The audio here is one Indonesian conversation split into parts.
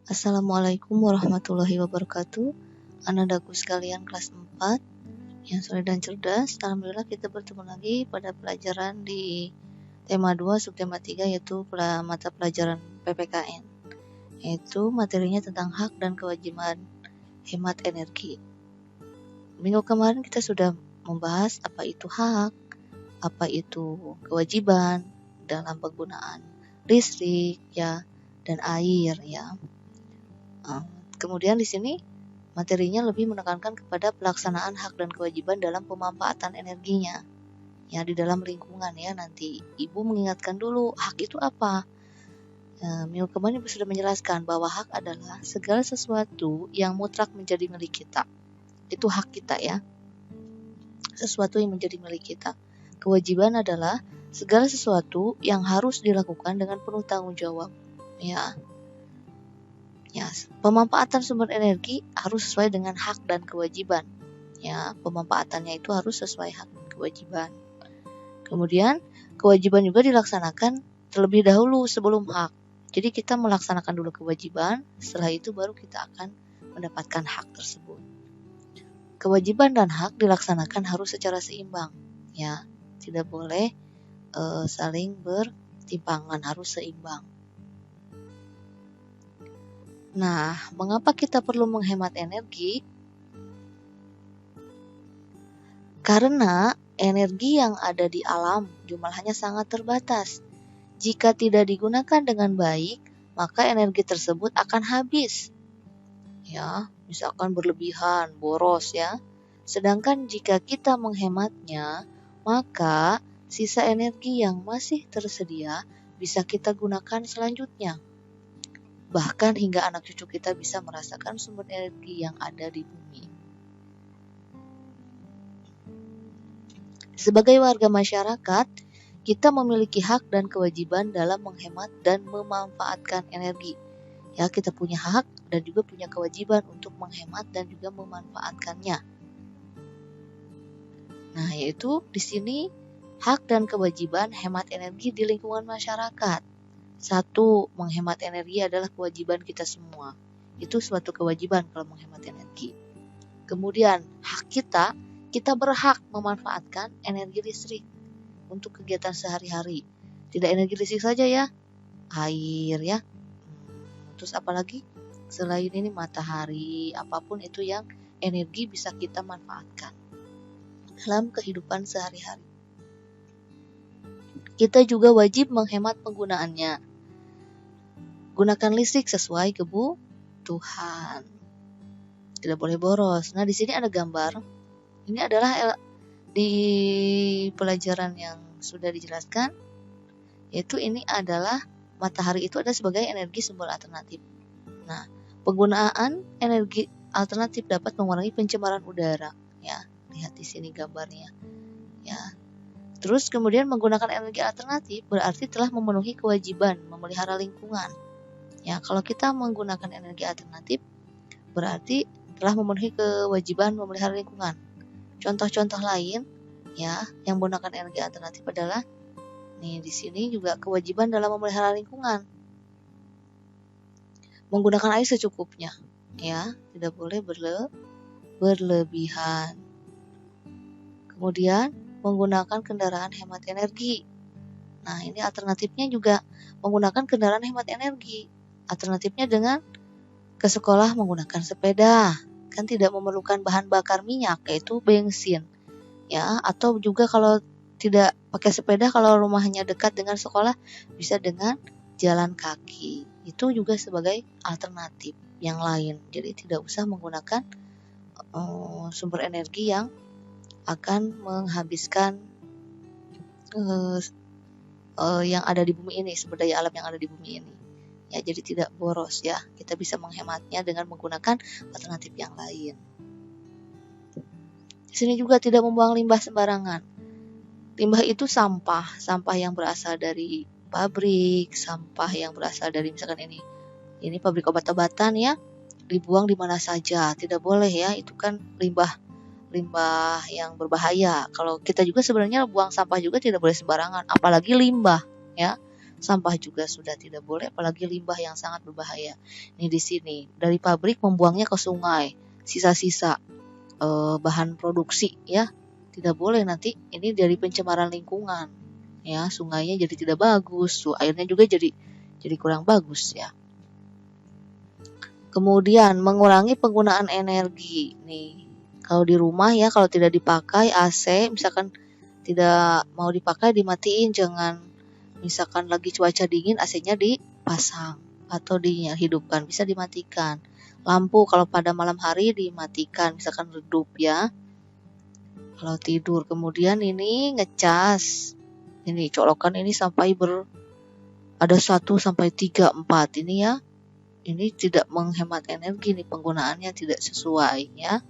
Assalamualaikum warahmatullahi wabarakatuh. Anak-anakku sekalian kelas 4 yang soleh dan cerdas, alhamdulillah kita bertemu lagi pada pelajaran di tema 2 subtema 3 yaitu mata pelajaran PPKN, yaitu materinya tentang hak dan kewajiban hemat energi. Minggu kemarin kita sudah membahas apa itu hak, apa itu kewajiban dalam penggunaan listrik ya dan air ya. Kemudian di sini materinya lebih menekankan kepada pelaksanaan hak dan kewajiban dalam pemanfaatan energinya. Ya, di dalam lingkungan ya, nanti Ibu mengingatkan dulu hak itu apa. Minggu kemarin Ibu sudah menjelaskan bahwa hak adalah segala sesuatu yang mutlak menjadi milik kita. Itu hak kita ya. Sesuatu yang menjadi milik kita. Kewajiban adalah segala sesuatu yang harus dilakukan dengan penuh tanggung jawab. Ya, pemanfaatan sumber energi harus sesuai dengan hak dan kewajiban. Ya, pemanfaatannya itu harus sesuai hak dan kewajiban. Kemudian, kewajiban juga dilaksanakan terlebih dahulu sebelum hak. Jadi kita melaksanakan dulu kewajiban, setelah itu baru kita akan mendapatkan hak tersebut. Kewajiban dan hak dilaksanakan harus secara seimbang. Ya, tidak boleh saling bertimpangan, harus seimbang. Nah, mengapa kita perlu menghemat energi? Karena energi yang ada di alam jumlahnya sangat terbatas. Jika tidak digunakan dengan baik, maka energi tersebut akan habis. Ya, misalkan berlebihan, boros ya. Sedangkan jika kita menghematnya, maka sisa energi yang masih tersedia bisa kita gunakan selanjutnya. Bahkan hingga anak cucu kita bisa merasakan sumber energi yang ada di bumi. Sebagai warga masyarakat, kita memiliki hak dan kewajiban dalam menghemat dan memanfaatkan energi. Ya, kita punya hak dan juga punya kewajiban untuk menghemat dan juga memanfaatkannya. Nah, yaitu di sini hak dan kewajiban hemat energi di lingkungan masyarakat. Satu, menghemat energi adalah kewajiban kita semua. Itu suatu kewajiban kalau menghemat energi. Kemudian, hak kita berhak memanfaatkan energi listrik untuk kegiatan sehari-hari. Tidak energi listrik saja ya, air ya. Terus apalagi selain ini matahari, apapun itu yang energi bisa kita manfaatkan dalam kehidupan sehari-hari. Kita juga wajib menghemat penggunaannya. Gunakan listrik sesuai kebutuhan. Tidak boleh boros. Nah, di sini ada gambar. Ini adalah di pelajaran yang sudah dijelaskan, yaitu ini adalah matahari itu ada sebagai energi sumber alternatif. Nah, penggunaan energi alternatif dapat mengurangi pencemaran udara. Ya, lihat di sini gambarnya. Ya. Terus kemudian menggunakan energi alternatif berarti telah memenuhi kewajiban memelihara lingkungan. Ya, kalau kita menggunakan energi alternatif berarti telah memenuhi kewajiban memelihara lingkungan. Contoh-contoh lain ya yang menggunakan energi alternatif adalah di sini juga kewajiban dalam memelihara lingkungan. Menggunakan air secukupnya ya, tidak boleh berlebihan. Kemudian menggunakan kendaraan hemat energi. Nah, ini alternatifnya juga menggunakan kendaraan hemat energi. Alternatifnya dengan ke sekolah menggunakan sepeda, kan tidak memerlukan bahan bakar minyak yaitu bensin. Ya, atau juga kalau tidak pakai sepeda, kalau rumahnya dekat dengan sekolah bisa dengan jalan kaki. Itu juga sebagai alternatif yang lain. Jadi tidak usah menggunakan sumber energi yang akan menghabiskan yang ada di bumi ini, sumber daya alam yang ada di bumi ini. Ya, jadi tidak boros ya. Kita bisa menghematnya dengan menggunakan alternatif yang lain. Di sini juga tidak membuang limbah sembarangan. Limbah itu sampah yang berasal dari pabrik, sampah yang berasal dari misalkan ini pabrik obat-obatan ya, dibuang di mana saja, tidak boleh ya, itu kan limbah yang berbahaya. Kalau kita juga sebenarnya buang sampah juga tidak boleh sembarangan, apalagi limbah ya. sampah juga sudah tidak boleh, apalagi limbah yang sangat berbahaya. Ini di sini dari pabrik membuangnya ke sungai, sisa-sisa bahan produksi ya, tidak boleh, nanti ini dari pencemaran lingkungan ya, sungainya jadi tidak bagus, airnya juga jadi kurang bagus ya. Kemudian mengurangi penggunaan energi nih. Kalau di rumah ya, kalau tidak dipakai AC, misalkan tidak mau dipakai dimatiin, jangan misalkan lagi cuaca dingin AC-nya dipasang atau dihidupkan, bisa dimatikan. Lampu kalau pada malam hari dimatikan, misalkan redup ya. Kalau tidur, kemudian ini ngecas. Ini colokan ini sampai ada 1 sampai 3, 4 ini ya. Ini tidak menghemat energi nih, penggunaannya tidak sesuai ya.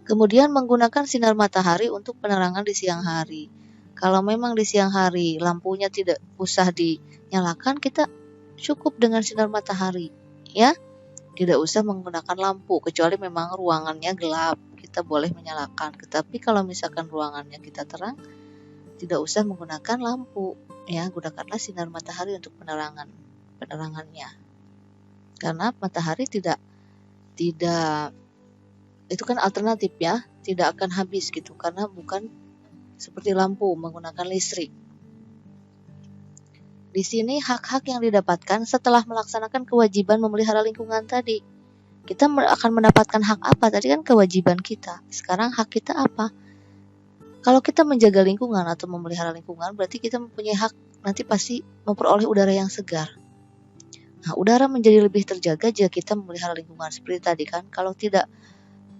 Kemudian menggunakan sinar matahari untuk penerangan di siang hari. Kalau memang di siang hari lampunya tidak usah dinyalakan, kita cukup dengan sinar matahari ya. Tidak usah menggunakan lampu, kecuali memang ruangannya gelap, kita boleh menyalakan. Tetapi kalau misalkan ruangannya kita terang, tidak usah menggunakan lampu ya, gunakanlah sinar matahari untuk penerangannya. Karena matahari tidak itu kan alternatif ya, tidak akan habis gitu, karena bukan seperti lampu menggunakan listrik. Di sini hak-hak yang didapatkan setelah melaksanakan kewajiban memelihara lingkungan tadi. Kita akan mendapatkan hak apa? Tadi kan kewajiban kita. Sekarang hak kita apa? Kalau kita menjaga lingkungan atau memelihara lingkungan, berarti kita mempunyai hak nanti pasti memperoleh udara yang segar. Nah, udara menjadi lebih terjaga jika kita memelihara lingkungan. Seperti tadi kan, kalau tidak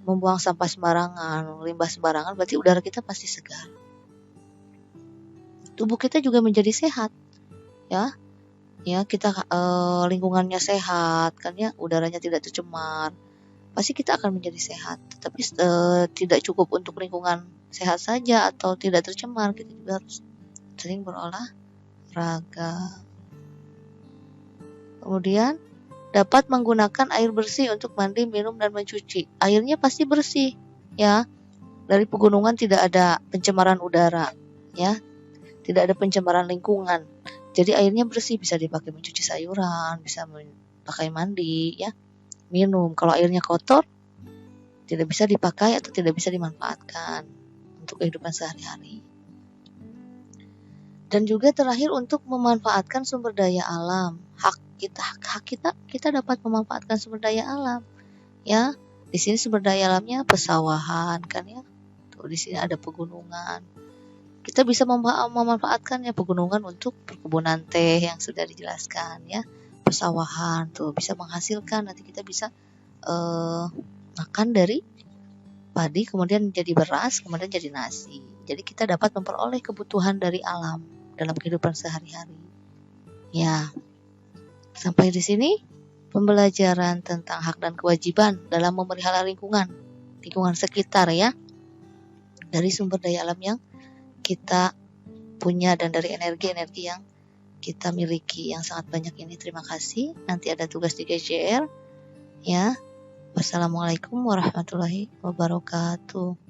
membuang sampah sembarangan, limbah sembarangan, berarti udara kita pasti segar. Tubuh kita juga menjadi sehat, ya. Ya, kita lingkungannya sehat, kan ya, udaranya tidak tercemar. Pasti kita akan menjadi sehat. Tapi tidak cukup untuk lingkungan sehat saja atau tidak tercemar, kita juga harus sering berolahraga. Kemudian dapat menggunakan air bersih untuk mandi, minum, dan mencuci. Airnya pasti bersih ya. Dari pegunungan tidak ada pencemaran udara ya. Tidak ada pencemaran lingkungan. Jadi airnya bersih, bisa dipakai mencuci sayuran, bisa dipakai mandi ya. Minum. Kalau airnya kotor tidak bisa dipakai atau tidak bisa dimanfaatkan untuk kehidupan sehari-hari. Dan juga terakhir untuk memanfaatkan sumber daya alam. Hak kita dapat memanfaatkan sumber daya alam ya. Di sini sumber daya alamnya pesawahan kan ya. Tuh di sini ada pegunungan. Kita bisa memanfaatkannya, pegunungan untuk perkebunan teh yang sudah dijelaskan ya. Pesawahan tuh bisa menghasilkan, nanti kita bisa makan dari padi, kemudian jadi beras, kemudian jadi nasi. Jadi kita dapat memperoleh kebutuhan dari alam dalam kehidupan sehari-hari. Ya, sampai di sini pembelajaran tentang hak dan kewajiban dalam memelihara lingkungan sekitar ya. Dari sumber daya alam yang kita punya dan dari energi-energi yang kita miliki yang sangat banyak ini. Terima kasih. Nanti ada tugas di KJR ya. Wassalamualaikum warahmatullahi wabarakatuh.